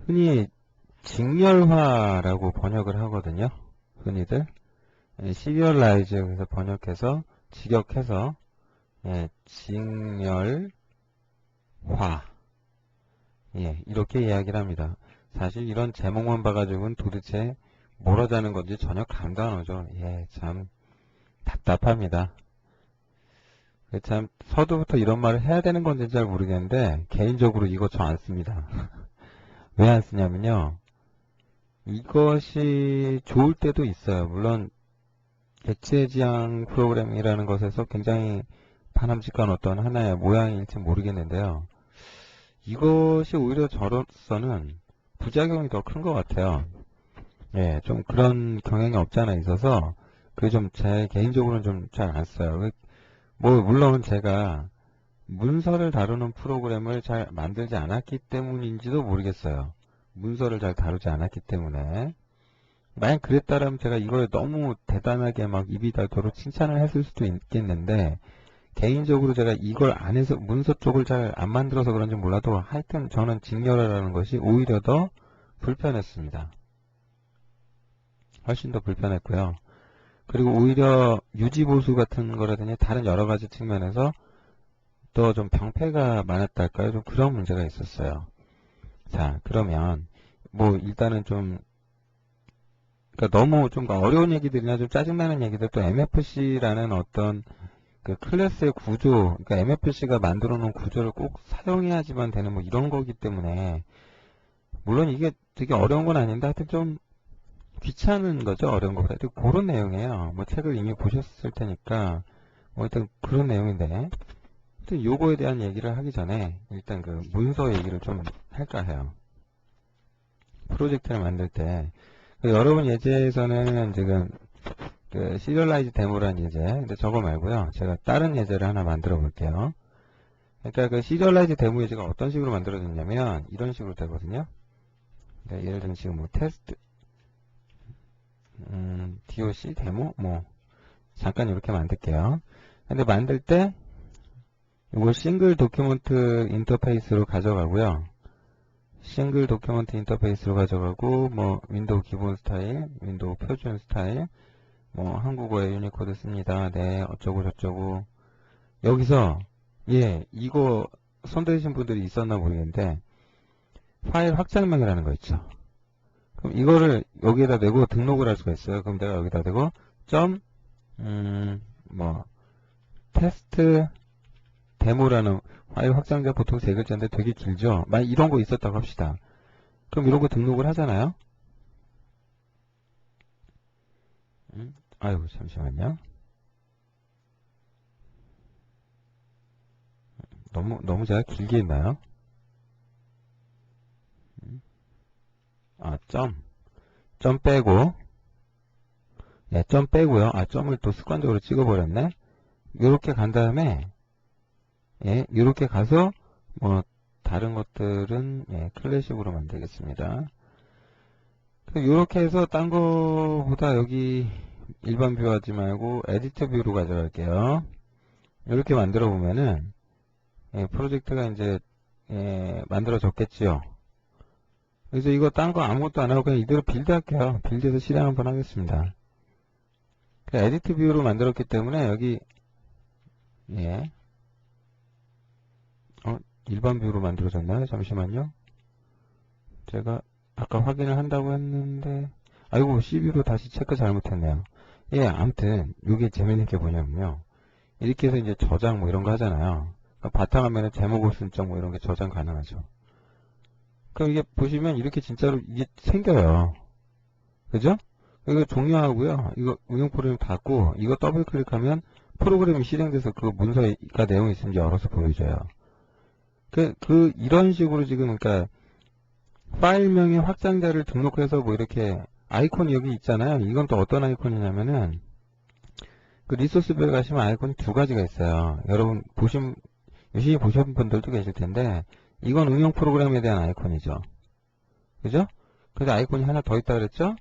흔히 직렬화라고 번역을 하거든요. 흔히들. 시리얼라이즈에서 번역해서, 직역해서, 직렬화. 이렇게 이야기를 합니다. 사실 이런 제목만 봐가지고는 도대체 뭘 하자는 건지 전혀 감도 안 오죠. 참 답답합니다. 참 서두부터 이런 말을 해야 되는 건지 잘 모르겠는데 개인적으로 이거 저 안 씁니다. 왜 안 쓰냐면요. 이것이 좋을 때도 있어요. 물론 객체지향 프로그래밍이라는 것에서 굉장히 바람직한 어떤 하나의 모양일지 모르겠는데요. 이것이 오히려 저로서는 부작용이 더 큰 것 같아요. 좀 그런 경향이 없지 않아 있어서 그게 좀 제 개인적으로는 좀 잘 안 써요. 뭐 물론 제가 문서를 다루는 프로그램을 잘 만들지 않았기 때문인지도 모르겠어요. 문서를 잘 다루지 않았기 때문에. 만약 그랬다면 제가 이걸 너무 대단하게 막 입이 닳도록 칭찬을 했을 수도 있겠는데, 개인적으로 제가 이걸 안 해서 문서 쪽을 잘 안 만들어서 그런지 몰라도 하여튼 저는 직렬화라는 것이 오히려 더 불편했습니다. 훨씬 더 불편했고요. 그리고 오히려 유지보수 같은 거라든지 다른 여러 가지 측면에서 또 좀 병폐가 많았달까요? 좀 그런 문제가 있었어요. 자, 그러면 뭐 일단은 좀 그러니까 너무 좀 어려운 얘기들이나 좀 짜증나는 얘기들 또 MFC라는 어떤 그 클래스의 구조, 그러니까 MFC가 만들어 놓은 구조를 꼭 사용해야지만 되는 뭐 이런 거기 때문에 물론 이게 되게 어려운 건 아닌데 하여튼 좀 귀찮은 거죠. 어려운 거보다. 그런 내용이에요. 뭐 책을 이미 보셨을 테니까 뭐 일단 그런 내용인데 하여튼 요거에 대한 얘기를 하기 전에 일단 그 문서 얘기를 좀 할까 해요. 프로젝트를 만들 때 여러분 예제에서는 지금 그 시리얼라이즈 데모라는 예제, 근데 저거 말고요. 제가 다른 예제를 하나 만들어 볼게요. 그러니까 그 시리얼라이즈 데모 예제가 어떤 식으로 만들어졌냐면 이런 식으로 되거든요. 그러니까 예를 들면 지금 뭐 테스트, DOC 데모 뭐 잠깐 이렇게 만들게요. 근데 만들 때 이걸 싱글 도큐먼트 인터페이스로 가져가고요. 싱글 도큐먼트 인터페이스로 가져가고 뭐 윈도우 기본 스타일, 윈도우 표준 스타일, 뭐 한국어에 유니코드 씁니다. 네, 어쩌고 저쩌고. 여기서 이거 손대신 분들이 있었나 모르겠는데 파일 확장명이라는 거 있죠. 그럼 이거를 여기에다 대고 등록을 할 수가 있어요. 그럼 내가 여기다 대고 점 뭐 테스트 데모라는 파일 확장자 보통 세 글자인데 되게 길죠. 만약 이런 거 있었다고 합시다. 그럼 이런 거 등록을 하잖아요. 아이고 잠시만요. 너무 제가 길게 했나요? 점 빼고 점 빼고요. 점을 또 습관적으로 찍어버렸네. 요렇게 간 다음에 요렇게 가서 뭐 다른 것들은 클래식으로 만들겠습니다. 요렇게 해서 딴 거보다 여기 일반 뷰 하지 말고 에디터 뷰로 가져갈게요. 이렇게 만들어 보면은 프로젝트가 이제 만들어졌겠지요. 그래서 이거 딴 거 아무것도 안 하고 그냥 이대로 빌드 할게요. 빌드해서 실행 한번 하겠습니다. 에디트 뷰로 만들었기 때문에 여기 일반 뷰로 만들어졌나요? 잠시만요. 제가 아까 확인을 한다고 했는데 아이고 CV로 다시 체크 잘못했네요. 아무튼 이게 재밌는 게 뭐냐면요. 이렇게 해서 이제 저장 뭐 이런 거 하잖아요. 그러니까 바탕화면에 제목을 쓴 적 뭐 이런 게 저장 가능하죠. 그럼 이게 보시면 이렇게 진짜로 이게 생겨요. 그죠? 이거 종료하고요. 이거 응용 프로그램 닫고 이거 더블 클릭하면 프로그램이 실행돼서 그 문서가 내용이 있는지 열어서 보여줘요. 이런 식으로 지금 그러니까 파일명의 확장자를 등록해서 뭐 이렇게 아이콘이 여기 있잖아요. 이건 또 어떤 아이콘이냐면은 그 리소스별에 가시면 아이콘이 두 가지가 있어요. 여러분 유심히 보신 분들도 계실 텐데 이건 응용 프로그램에 대한 아이콘이죠. 그죠? 그래서 아이콘이 하나 더 있다 그랬죠?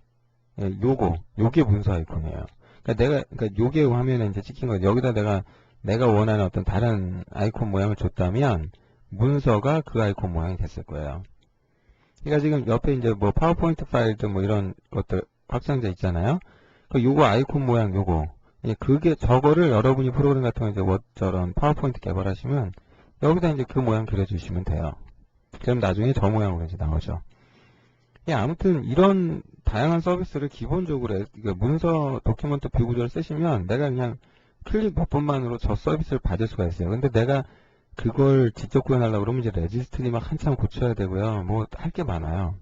요게 문서 아이콘이에요. 그러니까 요게 화면에 이제 찍힌 거죠. 여기다 내가 원하는 어떤 다른 아이콘 모양을 줬다면 문서가 그 아이콘 모양이 됐을 거예요. 그러니까 지금 옆에 이제 뭐 파워포인트 파일들 뭐 이런 것들 확장자 있잖아요. 그 요거 아이콘 모양 요거. 예, 그게 저거를 여러분이 프로그램 같은 거 이제 저런 파워포인트 개발하시면 여기다 이제 그 모양 그려주시면 돼요. 그럼 나중에 저 모양으로 이제 나오죠. 예, 아무튼 이런 다양한 서비스를 기본적으로 문서 도큐먼트 뷰 구조를 쓰시면 내가 그냥 클릭 몇 번만으로 저 서비스를 받을 수가 있어요. 근데 내가 그걸 직접 구현하려고 그러면 이제 레지스트리 막 한참 고쳐야 되고요. 뭐 할 게 많아요.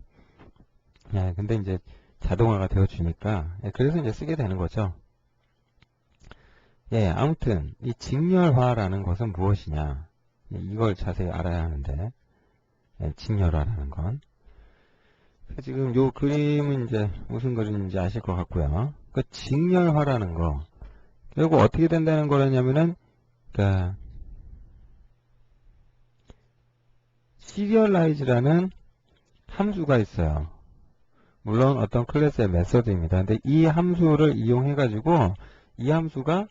예, 근데 이제 자동화가 되어주니까 예, 그래서 이제 쓰게 되는 거죠. 예, 아무튼 이 직렬화라는 것은 무엇이냐? 예, 이걸 자세히 알아야 하는데 예, 직렬화라는 건 지금 요 그림은 이제 무슨 그림인지 아실 것 같고요. 그 직렬화라는 거 그리고 어떻게 된다는 거냐면은 그러니까 시리얼라이즈라는 함수가 있어요. 물론 어떤 클래스의 메서드입니다. 근데 이 함수를 이용해 가지고 이 함수가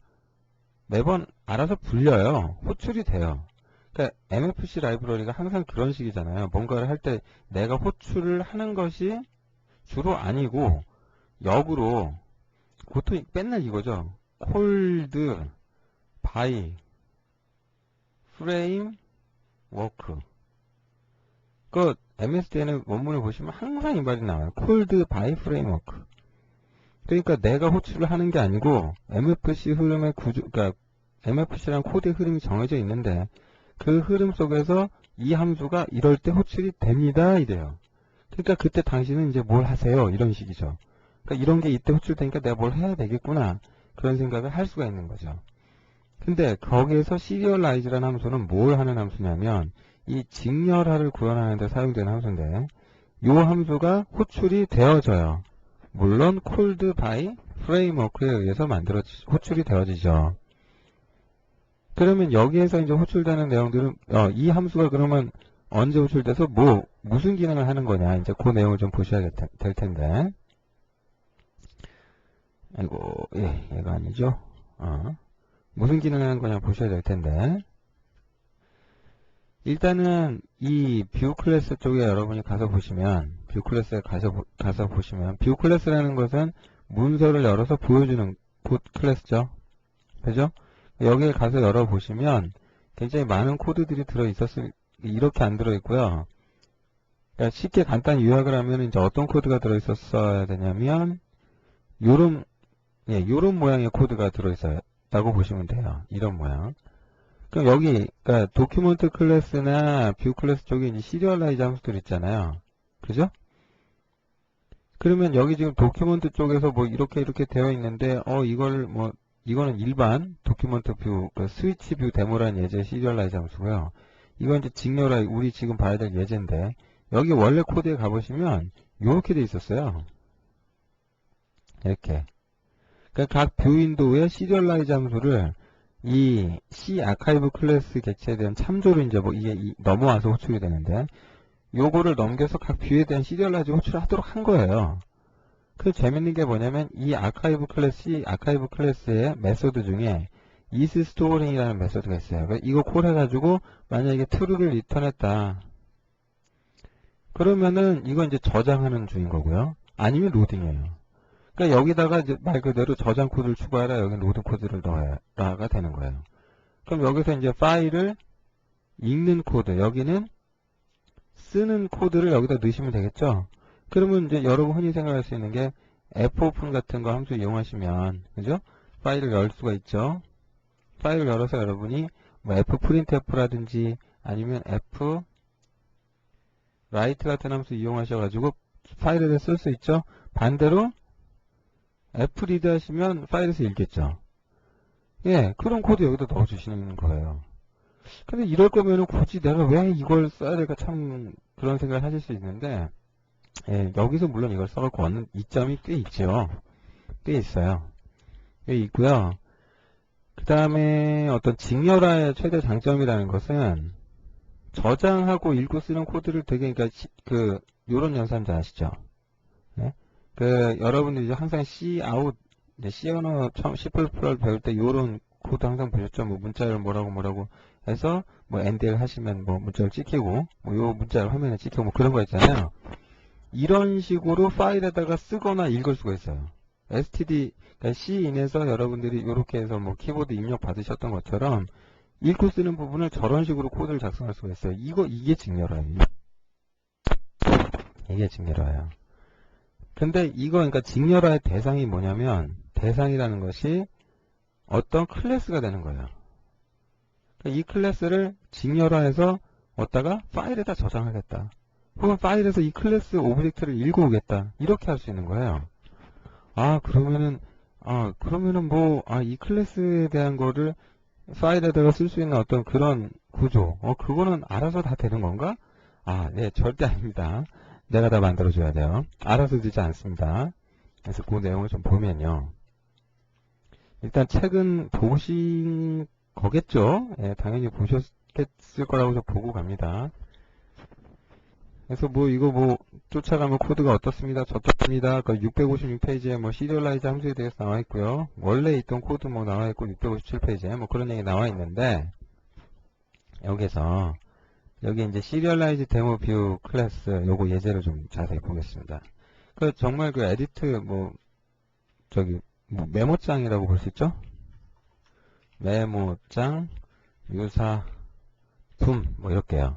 매번 알아서 불려요. 호출이 돼요. 그러니까 MFC 라이브러리가 항상 그런 식이잖아요. 뭔가를 할 때 내가 호출을 하는 것이 주로 아니고 역으로 보통 맨날 이거죠. 콜드 바이 프레임 워크 그 MSDN 원문을 보시면 항상 이 말이 나와요. 콜드 바이 프레임 워크. 그러니까 내가 호출을 하는 게 아니고 MFC 흐름의 구조, 그러니까 MFC라는 코드의 흐름이 정해져 있는데 그 흐름 속에서 이 함수가 이럴 때 호출이 됩니다. 이래요. 그러니까 그때 당신은 이제 뭘 하세요? 이런 식이죠. 그러니까 이런 게 이때 호출되니까 내가 뭘 해야 되겠구나. 그런 생각을 할 수가 있는 거죠. 근데 거기에서 시리얼라이즈라는 함수는 뭘 하는 함수냐면 이 직렬화를 구현하는 데 사용되는 함수인데 이 함수가 호출이 되어져요. 물론 콜드 바이 프레임워크에 의해서 호출이 되어지죠. 그러면 여기에서 이제 호출되는 내용들은 이 함수가 그러면 언제 호출돼서 무슨 기능을 하는 거냐 이제 그 내용을 좀 보셔야 될 텐데 아이고 예 얘가 아니죠. 무슨 기능을 하는 거냐 보셔야 될 텐데 일단은 이 뷰 클래스 쪽에 여러분이 가서 보시면 뷰 클래스에 가서 보시면 뷰 클래스라는 것은 문서를 열어서 보여주는 클래스죠. 그죠? 여기에 가서 열어보시면 굉장히 많은 코드들이 이렇게 안 들어있고요. 그러니까 쉽게 간단히 요약을 하면 이제 어떤 코드가 들어있었어야 되냐면 요런 모양의 코드가 들어있었다고 보시면 돼요. 이런 모양. 그럼 여기 그러니까 도큐먼트 클래스나 뷰 클래스 쪽에 이제 시리얼라이즈 함수들 있잖아요. 그죠? 그러면 여기 지금 도큐먼트 쪽에서 뭐 이렇게 되어 있는데 이거는 일반 도큐먼트 뷰 스위치 뷰 데모라는 예제의 시리얼라이즈 함수고요. 이건 이제 직렬화 우리 지금 봐야 될 예제인데 여기 원래 코드에 가보시면 이렇게 돼 있었어요. 이렇게. 그러니까 각 뷰 윈도우의 시리얼라이즈 함수를 이 C 아카이브 클래스 객체에 대한 참조를 이제 이게 넘어와서 호출이 되는데 요거를 넘겨서 각 뷰에 대한 시리얼라이즈 호출을 하도록 한 거예요. 그 재밌는 게 뭐냐면 이 아카이브 클래스의 메소드 중에 isStoring이라는 메소드가 있어요. 이거 콜 해가지고 만약에 true를 리턴했다. 그러면은 이건 이제 저장하는 중인 거고요. 아니면 로딩이에요. 그러니까 여기다가 이제 말 그대로 저장 코드를 추가해라. 여기 로딩 코드를 넣어라가 되는 거예요. 그럼 여기서 이제 파일을 읽는 코드, 여기는 쓰는 코드를 여기다 넣으시면 되겠죠. 그러면 이제 여러분 흔히 생각할 수 있는 게 fopen 같은 거 함수 이용하시면 그죠? 파일을 열 수가 있죠. 파일을 열어서 여러분이 뭐 fprintf라든지 아니면 fwrite 같은 함수 이용하셔가지고 파일을 쓸 수 있죠. 반대로 fread 하시면 파일에서 읽겠죠. 예, 그런 코드 여기다 넣어주시는 거예요. 근데 이럴 거면은 굳이 내가 왜 이걸 써야 될까 참 그런 생각을 하실 수 있는데 예, 여기서 물론 이걸 써갖고 얻는 이점이 꽤 있죠. 꽤 있어요. 꽤 있고요. 그 다음에 어떤 직렬화의 최대 장점이라는 것은 저장하고 읽고 쓰는 코드를 되게 그러니까 요런 연산자 아시죠? 네? 여러분들이 항상 C 언어 처음 C++를 배울 때 요런 코드 항상 보셨죠? 뭐 문자를 뭐라고 해서 뭐 NDL 하시면 뭐 문자를 찍히고 뭐 요 문자를 화면에 찍히고 뭐 그런 거 있잖아요. 이런 식으로 파일에다가 쓰거나 읽을 수가 있어요. std, 그러니까 C인에서 여러분들이 이렇게 해서 뭐 키보드 입력 받으셨던 것처럼 읽고 쓰는 부분을 저런 식으로 코드를 작성할 수가 있어요. 이게 직렬화예요. 이게 직렬화예요. 근데 그러니까 직렬화의 대상이 뭐냐면, 대상이라는 것이 어떤 클래스가 되는 거예요. 그러니까 이 클래스를 직렬화해서 어디다가 파일에다 저장하겠다. 혹은 파일에서 이 클래스 오브젝트를 읽어오겠다. 이렇게 할 수 있는 거예요. 그러면은 이 클래스에 대한 거를 파일에다가 쓸 수 있는 어떤 그런 구조, 그거는 알아서 다 되는 건가? 네, 절대 아닙니다. 내가 다 만들어줘야 돼요. 알아서 되지 않습니다. 그래서 그 내용을 좀 보면요. 일단 책은 보신 거겠죠? 예, 당연히 보셨겠을 거라고 저 보고 갑니다. 그래서 이거 쫓아가면 코드가 어떻습니다. 저떻습니다. 그 656페이지에 시리얼라이즈 함수에 대해서 나와 있고요. 원래 있던 코드 나와 있고 657페이지에 그런 얘기 나와 있는데, 여기 이제 시리얼라이즈 데모 뷰 클래스 요거 예제를 좀 자세히 보겠습니다. 정말 에디트 메모장이라고 볼 수 있죠? 메모장 유사품 이렇게요.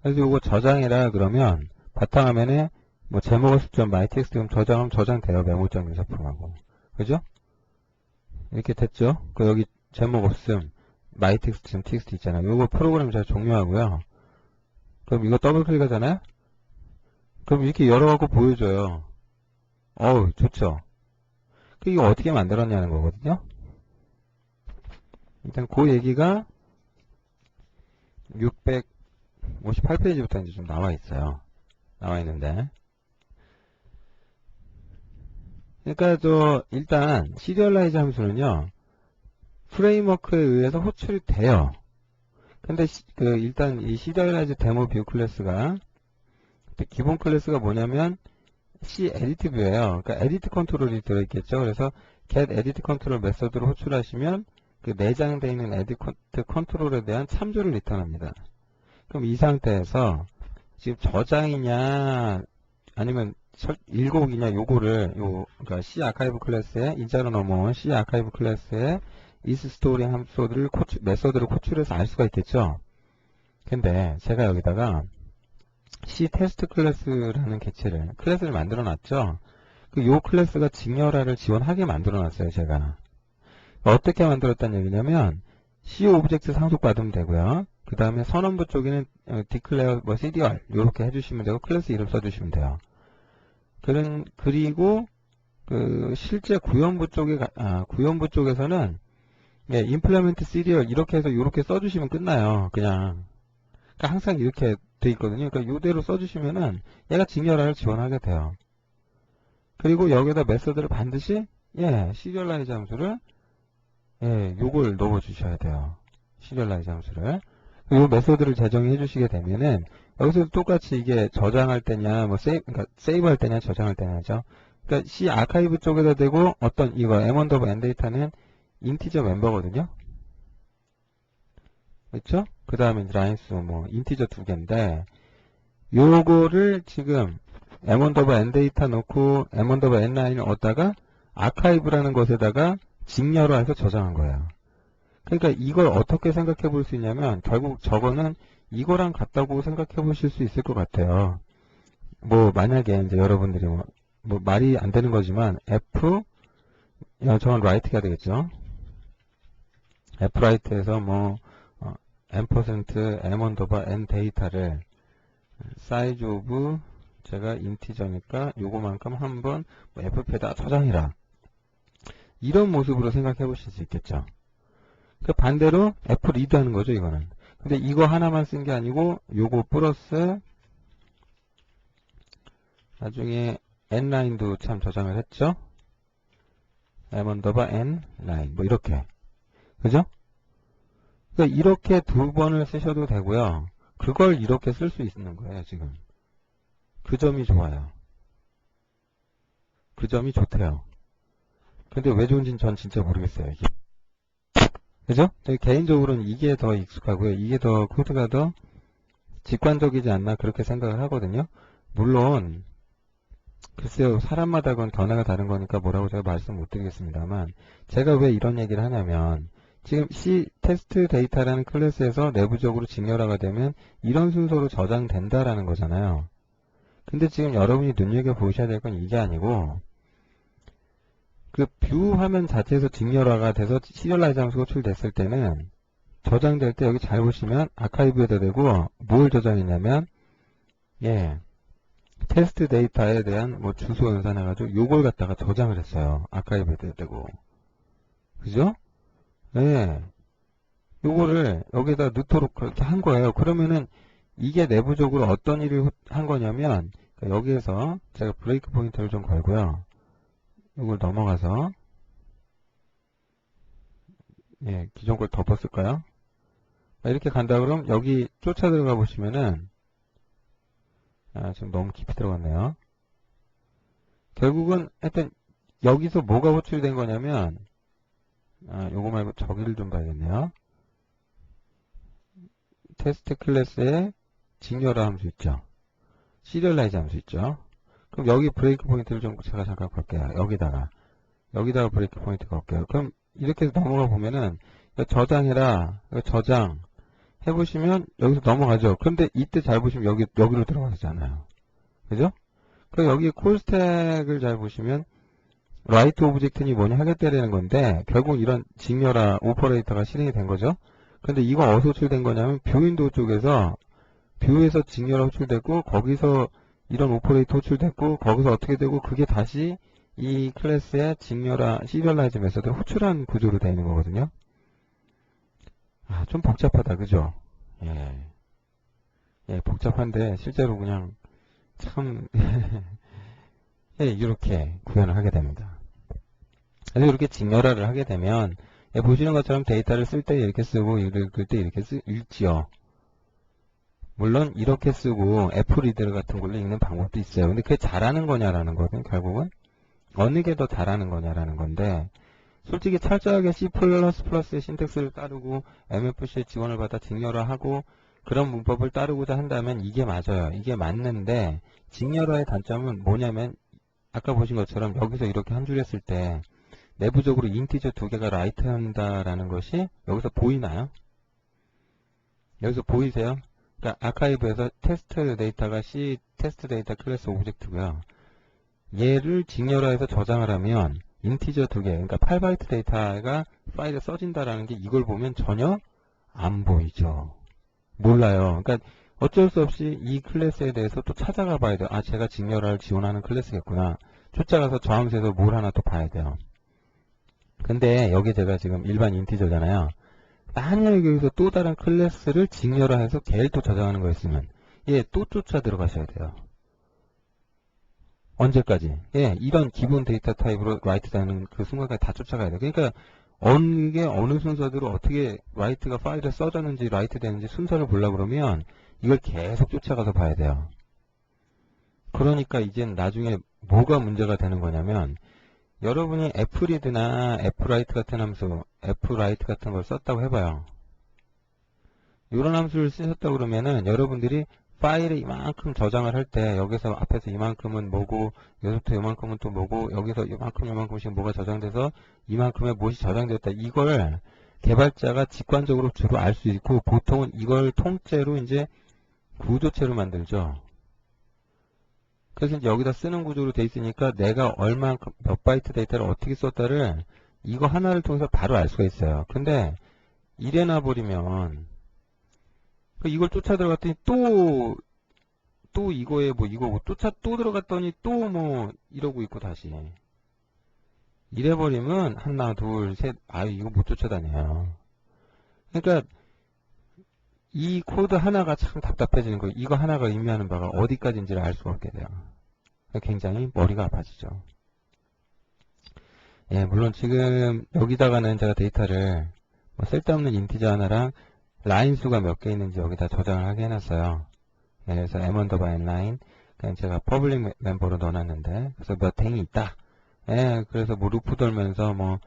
그래서 요거 저장해라 그러면 바탕화면에 제목 없음 myText 그럼 저장하면 저장돼요. 메모장 유사품하고. 그죠? 이렇게 됐죠? 여기 제목 없음 myText.txt 있잖아요. 요거 프로그램 잘 종료하고요. 그럼 이거 더블 클릭하잖아요? 그럼 이렇게 열어갖고 보여줘요. 좋죠? 이거 어떻게 만들었냐는 거거든요? 일단 그 얘기가 658페이지부터 이제 좀 나와 있어요. 나와 있는데. 그러니까 일단 시리얼라이즈 함수는요, 프레임워크에 의해서 호출이 돼요. 근데 일단 이 시리얼라이즈 데모 뷰 클래스가 기본 클래스가 뭐냐면 C 에디트 뷰예요. 그러니까 에디트 컨트롤이 들어있겠죠. 그래서 get edit control 메서드로 호출하시면 내장되어 있는 에디트 컨트롤에 대한 참조를 리턴합니다. 그럼 이 상태에서 지금 저장이냐 아니면 읽어오기냐 그러니까 C 아카이브 클래스에 인자로 넘어온 C 아카이브 클래스에 isStory 메서드를 호출해서 알 수가 있겠죠. 근데 제가 여기다가 C 테스트 클래스라는 클래스를 만들어 놨죠. 요 클래스가 직렬화를 지원하게 만들어 놨어요, 제가. 어떻게 만들었다는 얘기냐면, C 오브젝트 상속받으면 되고요. 그 다음에 선언부 쪽에는 declare CDR, 요렇게 해주시면 되고, 클래스 이름 써주시면 돼요. 그리고, 실제 구현부 쪽에서는, implement CDR, 이렇게 해서 요렇게 써주시면 끝나요, 그냥. 그러니까 항상 이렇게 돼 있거든요. 그러니까 요대로 써주시면은 얘가 직렬화를 지원하게 돼요. 그리고 여기다 메서드를 반드시 시리얼라이즈 함수를 요걸 넣어 주셔야 돼요. 시리얼라이즈 함수를. 요 메서드를 제정해 주시게 되면은 여기서도 똑같이 이게 저장할 때냐 그러니까 세이브할 때냐 저장할 때냐죠. 그러니까 C 아카이브 쪽에다 대고 이거 m_n_data는 인티저 멤버거든요. 그렇죠? 그 다음에 라인수 인티저 2개인데 요거를 지금 m_n_data 넣고 m_n9을 얻다가 아카이브라는 것에다가 직렬화해서 저장한 거예요. 그러니까 이걸 어떻게 생각해 볼 수 있냐면 결국 저거는 이거랑 같다고 생각해 보실 수 있을 것 같아요. 만약에 이제 여러분들이 말이 안 되는 거지만 저건 write가 되겠죠. fwrite에서 m%n 데이터를 size of 제가 인티저니까 요거만큼 한번 fp에다 저장해라. 이런 모습으로 생각해 보실 수 있겠죠. 반대로 fread 하는 거죠, 이거는. 근데 이거 하나만 쓴 게 아니고 요거 플러스 나중에 nline도 참 저장을 했죠. m_n_line 이렇게. 그죠? 그러니까 이렇게 2번을 쓰셔도 되고요. 그걸 이렇게 쓸 수 있는 거예요, 지금. 그 점이 좋아요. 그 점이 좋대요. 근데 왜 좋은지는 전 진짜 모르겠어요, 이게. 그죠? 개인적으로는 이게 더 익숙하고요. 이게 코드가 더 직관적이지 않나 그렇게 생각을 하거든요. 물론 글쎄요, 사람마다 그건 견해가 다른 거니까 뭐라고 제가 말씀 못 드리겠습니다만, 제가 왜 이런 얘기를 하냐면, 지금 C 테스트 데이터라는 클래스에서 내부적으로 직렬화가 되면 이런 순서로 저장된다라는 거잖아요. 근데 지금 여러분이 눈여겨보셔야 될 건 이게 아니고, 그 뷰 화면 자체에서 직렬화가 돼서 시리얼라이즈 함수가 호출됐을 때는 저장될 때 여기 잘 보시면 아카이브에다 대고 뭘 저장했냐면, 예, 테스트 데이터에 대한 뭐 주소 연산해가지고 요걸 갖다가 저장을 했어요. 아카이브에다 대고. 그죠? 예. 요거를 여기다 넣도록 그렇게 한 거예요. 그러면은 이게 내부적으로 어떤 일을 한 거냐면, 여기에서 제가 브레이크 포인트를 좀 걸고요. 이걸 넘어가서, 예, 기존 걸 덮었을까요? 이렇게 간다 그러면 여기 쫓아 들어가 보시면은, 지금 너무 깊이 들어갔네요. 결국은 하여튼 여기서 뭐가 호출된 거냐면, 요거 말고 저기를 좀 봐야겠네요. 테스트 클래스에 직렬화 함수 있죠. 시리얼라이즈 함수 있죠. 그럼 여기 브레이크 포인트를 좀 제가 잠깐 걸게요. 여기다가 브레이크 포인트 걸게요. 그럼 이렇게 해서 넘어가 보면은 저장해라. 저장 해보시면 여기서 넘어가죠. 그런데 이때 잘 보시면 여기로 들어가잖아요. 그죠? 그럼 여기 콜 스택을 잘 보시면 라이트 오브젝트니 뭐니 하겠다라는 건데 결국 이런 직렬화 오퍼레이터가 실행이 된 거죠. 그런데 이거 어디서 호출된 거냐면 뷰 윈도우 쪽에서 뷰에서 직렬화 호출됐고 거기서 이런 오퍼레이터 호출됐고 거기서 어떻게 되고 그게 다시 이 클래스의 직렬화 시리얼라이즈 메서드 호출한 구조로 되어 있는 거거든요. 좀 복잡하다, 그죠? 예. 예, 복잡한데 실제로 그냥 참 예, 이렇게 구현을 하게 됩니다. 그래서 이렇게 직렬화를 하게 되면 예, 보시는 것처럼 데이터를 쓸 때 이렇게 쓰고 읽을 때 이렇게 읽지요. 물론 이렇게 쓰고 애플리더 같은 걸로 읽는 방법도 있어요. 근데 그게 잘하는 거냐라는 거는 결국은 어느 게 더 잘하는 거냐라는 건데 솔직히 철저하게 C++의 신텍스를 따르고 MFC의 지원을 받아 직렬화하고 그런 문법을 따르고자 한다면 이게 맞아요. 이게 맞는데 직렬화의 단점은 뭐냐면 아까 보신 것처럼 여기서 이렇게 한 줄 했을 때 내부적으로 인티저 두 개가 라이트 한다라는 것이 여기서 보이나요? 여기서 보이세요? 그러니까 아카이브에서 테스트 데이터가 C 테스트 데이터 클래스 오브젝트고요. 얘를 직렬화해서 저장을 하면 인티저 두 개, 그러니까 8바이트 데이터가 파일에 써진다라는 게 이걸 보면 전혀 안 보이죠. 몰라요. 그러니까 어쩔 수 없이 이 클래스에 대해서 또 찾아가 봐야 돼요. 제가 직렬화를 지원하는 클래스겠구나. 쫓아가서 저 함수에서 뭘 하나 또 봐야 돼요. 근데 여기 제가 지금 일반 인티저잖아요. 만약에 여기서 또 다른 클래스를 직렬화해서 걔를 또 저장하는 거였으면 또 쫓아 들어가셔야 돼요. 언제까지? 이런 기본 데이터 타입으로 라이트 되는 그 순간까지 다 쫓아가야 돼요. 그러니까 어느 순서대로 어떻게 라이트가 파일에 써졌는지 라이트 되는지 순서를 보려고 그러면 이걸 계속 쫓아가서 봐야 돼요. 그러니까 이젠 나중에 뭐가 문제가 되는 거냐면 여러분이 fread나 fwrite 같은 함수, fwrite 같은 걸 썼다고 해봐요. 이런 함수를 쓰셨다고 그러면은 여러분들이 파일에 이만큼 저장을 할 때 여기서 앞에서 이만큼은 뭐고 여기서부터 이만큼은 또 뭐고 여기서 이만큼씩 뭐가 저장돼서 이만큼의 무엇이 저장되었다. 이걸 개발자가 직관적으로 주로 알 수 있고 보통은 이걸 통째로 이제 구조체로 만들죠. 그래서 이제 여기다 쓰는 구조로 돼 있으니까 내가 얼만큼 몇 바이트 데이터를 어떻게 썼다를 이거 하나를 통해서 바로 알 수가 있어요. 근데 이래나 버리면 이걸 쫓아 들어갔더니 또 이거에 뭐 이거고 쫓아 또 들어갔더니 또 뭐 이러고 있고 다시 이래버리면 하나 둘 셋 이거 못 쫓아다녀요. 그러니까 이 코드 하나가 참 답답해지는 거예요. 이거 하나가 의미하는 바가 어디까지인지를 알 수가 없게 돼요. 굉장히 머리가 아파지죠. 예, 물론 지금 여기다가는 제가 데이터를 뭐 쓸데없는 인티저 하나랑 라인 수가 몇 개 있는지 여기다 저장을 하게 해놨어요. 예, 그래서 m_n_line 그냥 제가 퍼블릭 멤버로 넣어놨는데 그래서 몇 행이 있다. 예, 그래서 뭐 루프 돌면서 뭐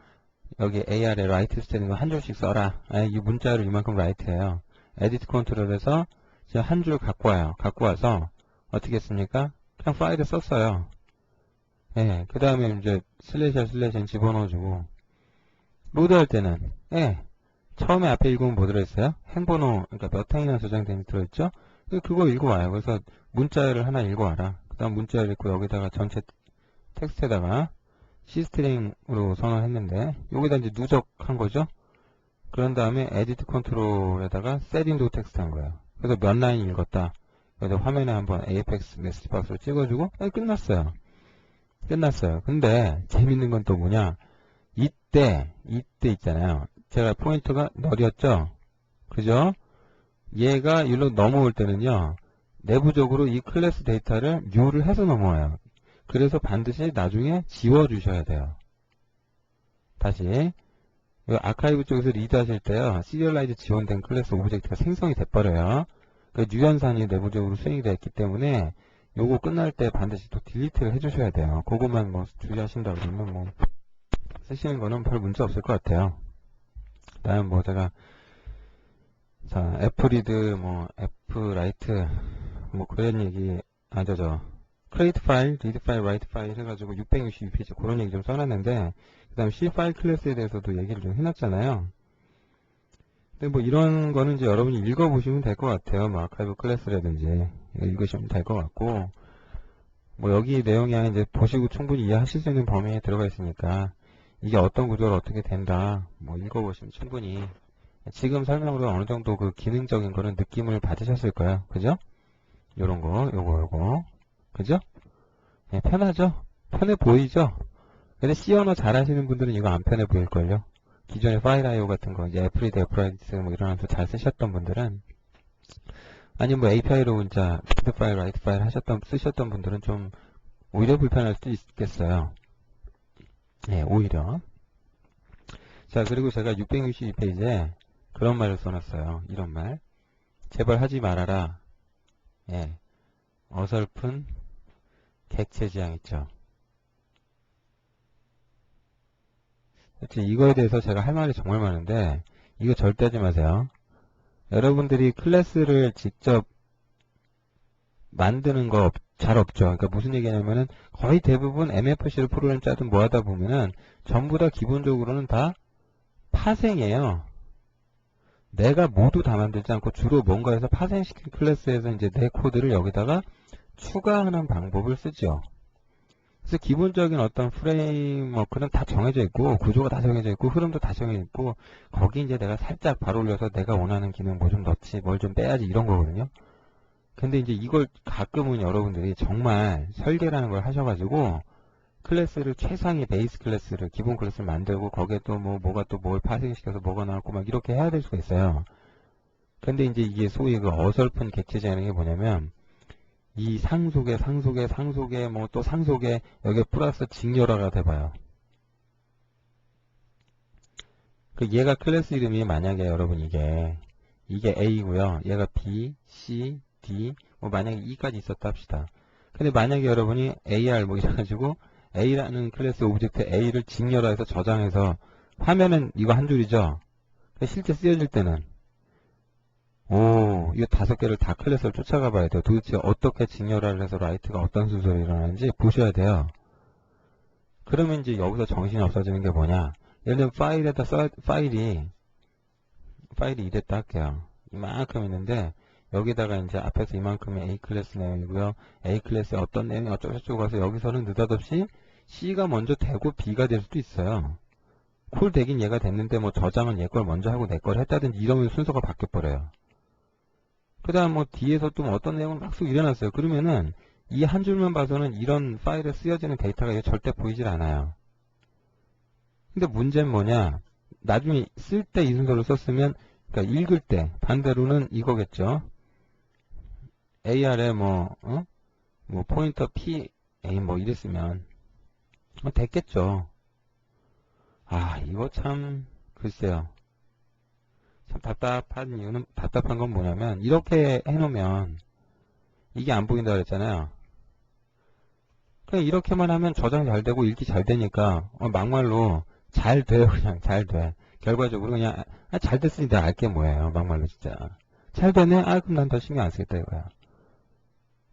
여기 AR에 라이트 스테링 한 줄씩 써라. 이 문자를 이만큼 라이트해요. 에디트 컨트롤에서 제가 한 줄 갖고 와요. 갖고 와서 어떻게 했습니까? 그냥 파일에 썼어요. 예, 그 다음에 이제 슬래시는 집어넣어주고, 로드할 때는, 예, 처음에 앞에 읽으면 뭐 들어있어요? 행번호, 그러니까 몇 행이나 저장된지 들어있죠? 그거 읽어와요. 그래서 문자를 하나 읽어와라. 그 다음 문자를 읽고 여기다가 전체 텍스트에다가 C스트링으로 선언했는데, 여기다 이제 누적한 거죠? 그런 다음에 에디트 컨트롤에다가 set into text 한 거예요. 그래서 몇 라인 읽었다. 그래서 화면에 한번 AFX 메시지 박스로 찍어주고, 끝났어요. 끝났어요. 근데 재밌는 건 또 뭐냐? 이때 있잖아요. 제가 포인터가 널이었죠? 그죠? 얘가 일로 넘어올 때는요, 내부적으로 이 클래스 데이터를 new를 해서 넘어와요. 그래서 반드시 나중에 지워주셔야 돼요. 다시. 아카이브 쪽에서 리드 하실 때요, 시리얼라이즈 지원된 클래스 오브젝트가 생성이 돼버려요. 그 뉴연산이 내부적으로 수행이 됐기 때문에 요거 끝날 때 반드시 또 딜리트를 해주셔야 돼요. 그것만 뭐 주의하신다 그러면 뭐 쓰시는 거는 별 문제 없을 것 같아요. 그 다음 뭐 제가 자 애플리드 뭐 애플라이트 뭐 그런 얘기 크리에이트 파일, 리드 파일, 라이트 파일 해가지고 662페이지 그런 얘기 좀 써놨는데 그 다음 C 파일 클래스에 대해서도 얘기를 좀 해놨잖아요. 근데 뭐 이런 거는 이제 여러분이 읽어보시면 될 것 같아요. 뭐 아카이브 클래스라든지 읽으시면 될 것 같고 뭐 여기 내용이 이제 보시고 충분히 이해하실 수 있는 범위에 들어가 있으니까 이게 어떤 구조로 어떻게 된다 뭐 읽어보시면 충분히 지금 설명으로 어느 정도 그 기능적인 거는 느낌을 받으셨을 거예요. 그죠? 요런 거, 요거. 그죠? 네, 편하죠? 편해 보이죠? 근데 C 언어 잘 하시는 분들은 이거 안 편해 보일걸요? 기존의 파일 IO 같은 거, 이제 애플리드, 애플라이트 뭐 이런 잘 쓰셨던 분들은, 아니면 뭐 API로 진짜 리드 파일, 라이트 파일 쓰셨던 분들은 좀 오히려 불편할 수도 있겠어요. 네, 오히려. 자, 그리고 제가 662페이지에 그런 말을 써놨어요. 이런 말. 제발 하지 말아라. 예. 어설픈 객체 지향 있죠. 이거에 대해서 제가 할 말이 정말 많은데 이거 절대 하지 마세요. 여러분들이 클래스를 직접 만드는 거 잘 없죠. 그러니까 무슨 얘기냐면은 거의 대부분 MFC로 프로그램 짜든 뭐 하다 보면은 전부 다 기본적으로는 다 파생이에요. 내가 모두 다 만들지 않고 주로 뭔가에서 파생시킨 클래스에서 이제 내 코드를 여기다가 추가하는 방법을 쓰죠. 그래서 기본적인 어떤 프레임워크는 다 정해져 있고 구조가 다 정해져 있고 흐름도 다 정해져 있고 거기 이제 내가 살짝 바로 올려서 내가 원하는 기능 뭐 좀 넣지 뭘 좀 빼야지 이런 거거든요. 근데 이제 이걸 가끔은 여러분들이 정말 설계라는 걸 하셔가지고 클래스를 최상의 베이스 클래스를 기본 클래스를 만들고 거기에 또 뭐가 또 뭘 파생시켜서 뭐가 나왔고 막 이렇게 해야 될 수가 있어요. 근데 이제 이게 소위 그 어설픈 객체지향이 게 뭐냐면 이 상속에 뭐 또 상속에 여기에 플러스 직렬화가 돼봐요. 그 얘가 클래스 이름이 만약에 여러분 이게 A고요. 얘가 B, C, D 뭐 만약에 E까지 있었다 합시다. 근데 만약에 여러분이 AR 뭐 이래가지고 A라는 클래스 오브젝트 A를 직렬화해서 저장해서 화면은 이거 한 줄이죠. 실제 쓰여질 때는 이거 5개를 다 클래스를 쫓아가 봐야 돼요. 도대체 어떻게 직렬화를 해서 라이트가 어떤 순서로 일어나는지 보셔야 돼요. 그러면 이제 여기서 정신이 없어지는 게 뭐냐. 예를 들면 파일이 이랬다 할게요. 이만큼 있는데 여기다가 이제 앞에서 이만큼이 A 클래스 내용이고요. A 클래스에 어떤 내용이 어쩌고저쩌고 가서 여기서는 느닷없이 C가 먼저 되고 B가 될 수도 있어요. 콜 되긴 얘가 됐는데 뭐 저장은 얘 걸 먼저 하고 내 걸 했다든지 이러면 순서가 바뀌어버려요. 그 다음 뭐 뒤에서 또 어떤 내용을 막 쑥 일어났어요. 그러면은 이 한 줄만 봐서는 이런 파일에 쓰여지는 데이터가 절대 보이질 않아요. 근데 문제는 뭐냐. 나중에 쓸 때 이 순서를 썼으면 그러니까 읽을 때 반대로는 이거겠죠. AR에 뭐 포인터 P, A 뭐 이랬으면 됐겠죠. 이거 참 글쎄요. 참 답답한 건 뭐냐면 이렇게 해놓으면 이게 안 보인다 그랬잖아요. 그냥 이렇게만 하면 저장 잘 되고 읽기 잘 되니까 막말로 잘 돼요. 그냥 잘 돼. 결과적으로 그냥 잘 됐으니 내가 알게 뭐예요. 막말로 진짜. 잘 되네? 그럼 난 더 신경 안 쓰겠다 이거야.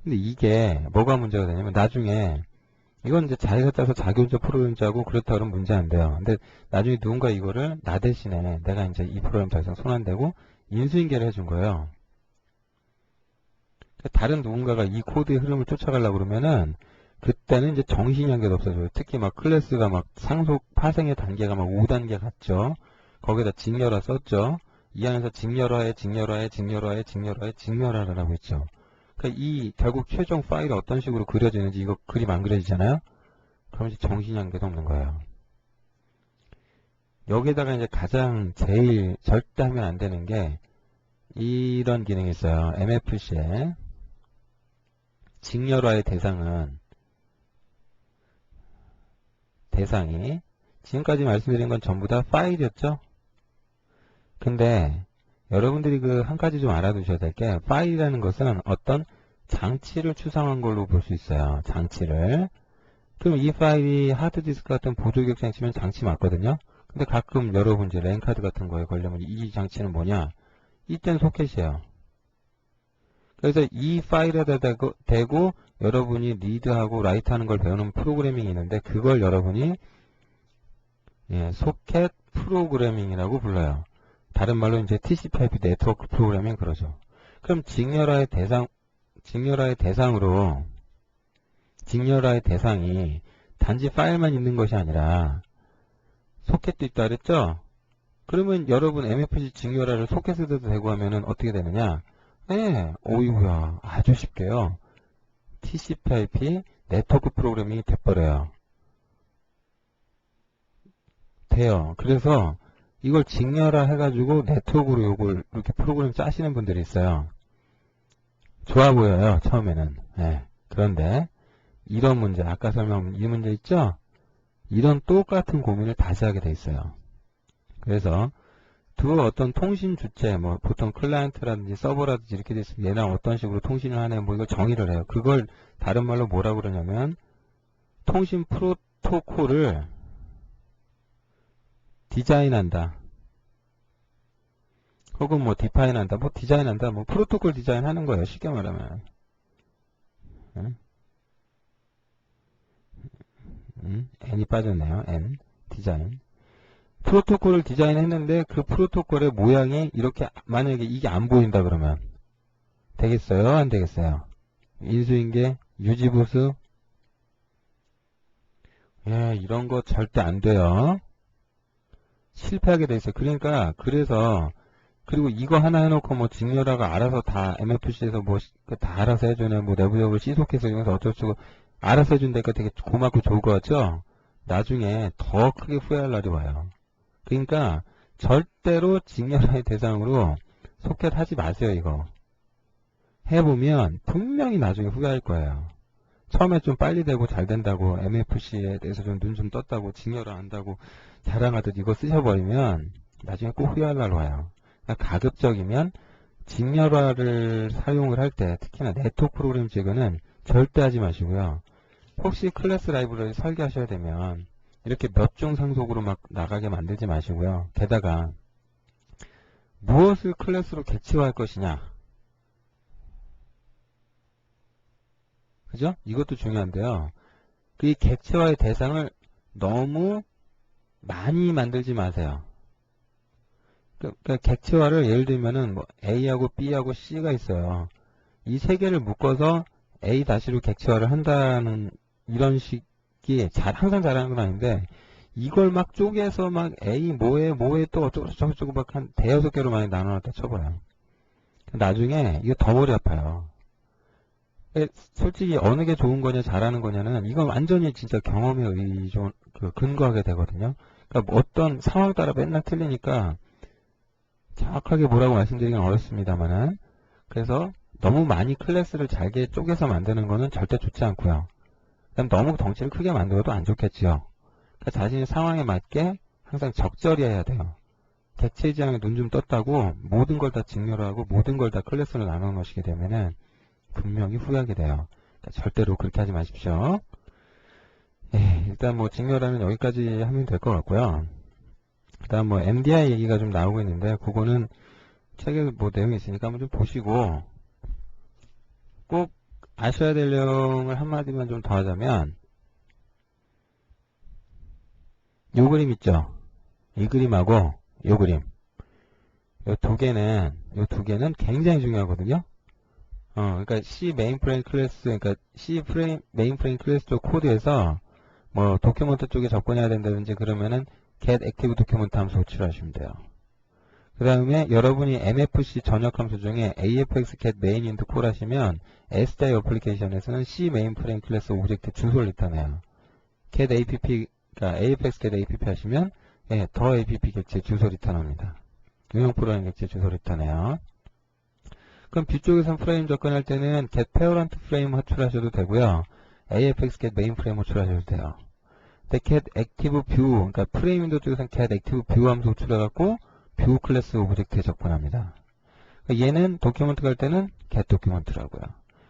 근데 이게 뭐가 문제가 되냐면 나중에 이건 이제 자기가 짜서 자기 혼자 프로그램 짜고 그렇다 그러면 문제 안 돼요. 근데 나중에 누군가 이거를 나 대신에 내가 이제 이 프로그램 더 이상 손 안 대고 인수인계를 해준 거예요. 다른 누군가가 이 코드의 흐름을 쫓아가려고 그러면은 그때는 이제 정신이 한 개도 없어져요. 특히 막 클래스가 막 상속 파생의 단계가 막 5단계 갔죠. 거기다 직렬화 썼죠. 이 안에서 직렬화를 하고 있죠. 그러니까 이 결국 최종 파일이 어떤 식으로 그려지는지 이거 그림 안 그려지잖아요. 그럼 이제 정신이 한 개도 없는 거예요. 여기에다가 이제 가장 제일 절대 하면 안 되는 게 이런 기능이 있어요. MFC에 직렬화의 대상이 지금까지 말씀드린 건 전부 다 파일이었죠. 근데 여러분들이 그 한 가지 좀 알아두셔야 될 게 파일이라는 것은 어떤 장치를 추상한 걸로 볼 수 있어요. 장치를. 그럼 이 파일이 하드디스크 같은 보조기억 장치면 장치 맞거든요. 근데 가끔 여러분 이제 랜카드 같은 거에 걸려면 이 장치는 뭐냐? 이땐 소켓이에요. 그래서 이 파일에다 대고 여러분이 리드하고 라이트하는 걸 배우는 프로그래밍이 있는데 그걸 여러분이 소켓 프로그래밍이라고 불러요. 다른 말로 이제 TCP/IP 네트워크 프로그래밍 그러죠. 그럼 직렬화의 대상이 단지 파일만 있는 것이 아니라 소켓도 있다 그랬죠? 그러면 여러분 MFC 직렬화를 소켓에도 대고 하면은 어떻게 되느냐? 오이구야. 아주 쉽게요. TCP/IP 네트워크 프로그래밍이 돼버려요. 돼요. 그래서 이걸 직렬화 해가지고 네트워크로 요걸 이렇게 프로그램 짜시는 분들이 있어요. 좋아 보여요. 처음에는. 그런데 이런 문제, 아까 설명한 이 문제 있죠? 이런 똑같은 고민을 다시 하게 돼 있어요. 그래서 두 어떤 통신 주체, 뭐 보통 클라이언트라든지 서버라든지 이렇게 돼 있으면 얘랑 어떤 식으로 통신을 하네, 뭐 이걸 정의를 해요. 그걸 다른 말로 뭐라고 그러냐면 통신 프로토콜을 디자인한다. 혹은 뭐 디파인한다, 뭐 디자인한다, 뭐 프로토콜 디자인하는 거예요. 쉽게 말하면. N이 빠졌네요. N 디자인. 프로토콜을 디자인했는데 그 프로토콜의 모양이 이렇게 만약에 이게 안 보인다 그러면 되겠어요? 안 되겠어요? 인수인계, 유지보수, 이런 거 절대 안 돼요. 실패하게 돼 있어요. 그러니까 그리고 이거 하나 해놓고 뭐 직렬화가 알아서 다 MFC에서 뭐 다 알아서 해주네, 뭐 내부적으로 C소켓을 이용해서 어쩌고저쩌고 알아서 해준다니까 되게 고맙고 좋을 것 같죠? 나중에 더 크게 후회할 날이 와요. 그러니까 절대로 직렬화의 대상으로 소켓 하지 마세요. 이거 해보면 분명히 나중에 후회할 거예요. 처음에 좀 빨리 되고 잘 된다고 MFC에 대해서 좀 눈 좀 떴다고 직렬화 한다고 자랑하듯 이거 쓰셔버리면 나중에 꼭 후회할 날 와요. 그러니까 가급적이면 직렬화를 사용을 할 때 특히나 네트워크 프로그램 제거는 절대 하지 마시고요. 혹시 클래스 라이브러리 설계하셔야 되면 이렇게 몇 중 상속으로 막 나가게 만들지 마시고요. 게다가 무엇을 클래스로 객체화할 것이냐, 그죠? 이것도 중요한데요. 그 객체화의 대상을 너무 많이 만들지 마세요. 그러니까 객체화를 예를 들면은 뭐 A하고 B하고 C가 있어요. 이 세 개를 묶어서 A-로 객체화를 한다는 이런 식이 항상 잘하는 건 아닌데 이걸 막 쪼개서 막 A 뭐에 또 어쩌고저쩌고 막 한 대여섯 개로 많이 나눠놨다 쳐봐요. 나중에 이거 더 머리 아파요. 솔직히 어느 게 좋은 거냐 잘하는 거냐는 이건 완전히 진짜 경험에 근거하게 되거든요. 그러니까 뭐 어떤 상황 따라 맨날 틀리니까 정확하게 뭐라고 말씀드리긴 어렵습니다만은 그래서 너무 많이 클래스를 잘게 쪼개서 만드는 거는 절대 좋지 않고요. 그다음 너무 덩치를 크게 만들어도 안 좋겠지요. 그러니까 자신의 상황에 맞게 항상 적절히 해야 돼요. 객체 지향에 눈 좀 떴다고 모든 걸 다 직렬하고 모든 걸 다 클래스로 나눠 놓으시게 되면은 분명히 후회하게 돼요. 그러니까 절대로 그렇게 하지 마십시오. 일단 뭐 직렬하면 여기까지 하면 될 것 같고요. 그 다음 뭐 MDI 얘기가 좀 나오고 있는데 그거는 책에 뭐 내용이 있으니까 한번 좀 보시고 꼭 아셔야 될 내용을 한마디만 좀 더 하자면 요 그림 있죠? 이 그림하고 요 그림. 요 두 개는 굉장히 중요하거든요. 그러니까 C 메인프레임 클래스, 그러니까 C 메인프레임 클래스 쪽 코드에서 뭐 도큐먼트 쪽에 접근해야 된다든지 그러면은 get active document 함수 호출하시면 돼요. 그 다음에 여러분이 MFC 전역 함수 중에 AFX get main into call 하시면 SDI 어플리케이션에서는 C 메인프레임 클래스 오브젝트 주소를 리턴해요. get app, 그러니까 AFX get app 하시면 예, 더 app 객체 주소 리턴합니다. 유형 프로그램 객체 주소 리턴해요. 그럼 뷰 쪽에서 프레임 접근할 때는 get parent frame 호출하셔도 되고요. AFX get main frame 호출하셔도 돼요. 근데 get active view, 그러니까 프레임 윈도우 쪽에서는 get active view 함수 호출해갖고 뷰 클래스 오브젝트에 접근합니다. 그러니까 얘는 도큐먼트 갈 때는 get document라고요.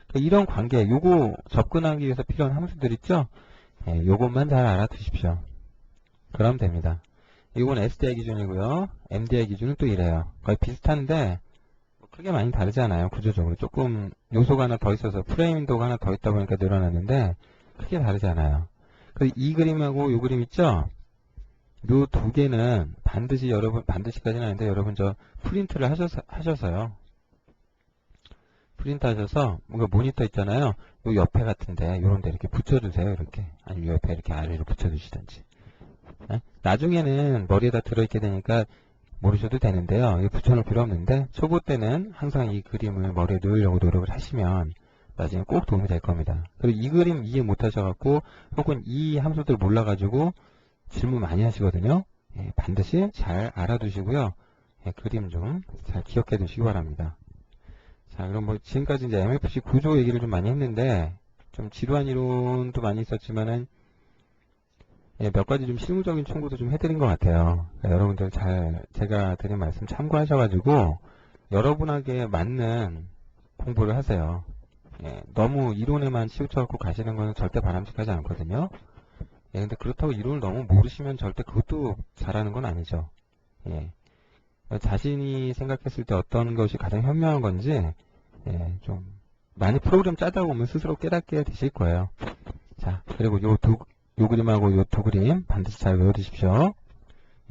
그러니까 이런 관계, 요거 접근하기 위해서 필요한 함수들 있죠? 예, 요것만 잘 알아두십시오. 그럼 됩니다. 이건 SDI 기준이고요. MDI 기준은 또 이래요. 거의 비슷한데 크게 많이 다르지 않아요. 구조적으로 조금 요소가 하나 더 있어서 프레임 윈도우가 하나 더 있다 보니까 늘어났는데 크게 다르지 않아요. 이 그림하고 이 그림 있죠? 요 두 개는 반드시까지는 아닌데 여러분 저 프린트를 하셔서요. 프린트 하셔서 뭔가 모니터 있잖아요. 요 옆에 같은데 요런 데 이렇게 붙여주세요. 이렇게. 아니면 옆에 이렇게 아래로 붙여주시든지. 나중에는 머리에다 들어있게 되니까 모르셔도 되는데요. 이거 붙여놓을 필요 없는데 초보 때는 항상 이 그림을 머리에 넣으려고 노력을 하시면 나중에 꼭 도움이 될 겁니다. 그리고 이 그림 이해 못하셔갖고 혹은 이 함수들 몰라가지고 질문 많이 하시거든요. 예, 반드시 잘 알아두시고요. 예, 그림 좀 잘 기억해 두시기 바랍니다. 자, 그럼 뭐 지금까지 이제 MFC 구조 얘기를 좀 많이 했는데 좀 지루한 이론도 많이 있었지만은 예, 몇 가지 좀 실무적인 충고도 좀 해드린 것 같아요. 그러니까 여러분들 제가 드린 말씀 참고하셔가지고 여러분에게 맞는 공부를 하세요. 예, 너무 이론에만 치우쳐갖고 가시는 거는 절대 바람직하지 않거든요. 예, 근데 그렇다고 이론을 너무 모르시면 절대 그것도 잘하는 건 아니죠. 예, 자신이 생각했을 때 어떤 것이 가장 현명한 건지 예, 좀 많이 프로그램 짜다 보면 스스로 깨닫게 되실 거예요. 자, 그리고 요 그림하고 요 두 그림 반드시 잘 외워두십시오.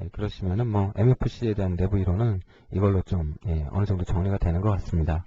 예, 그러시면은 뭐 MFC에 대한 내부 이론은 이걸로 좀 어느 정도 정리가 되는 것 같습니다.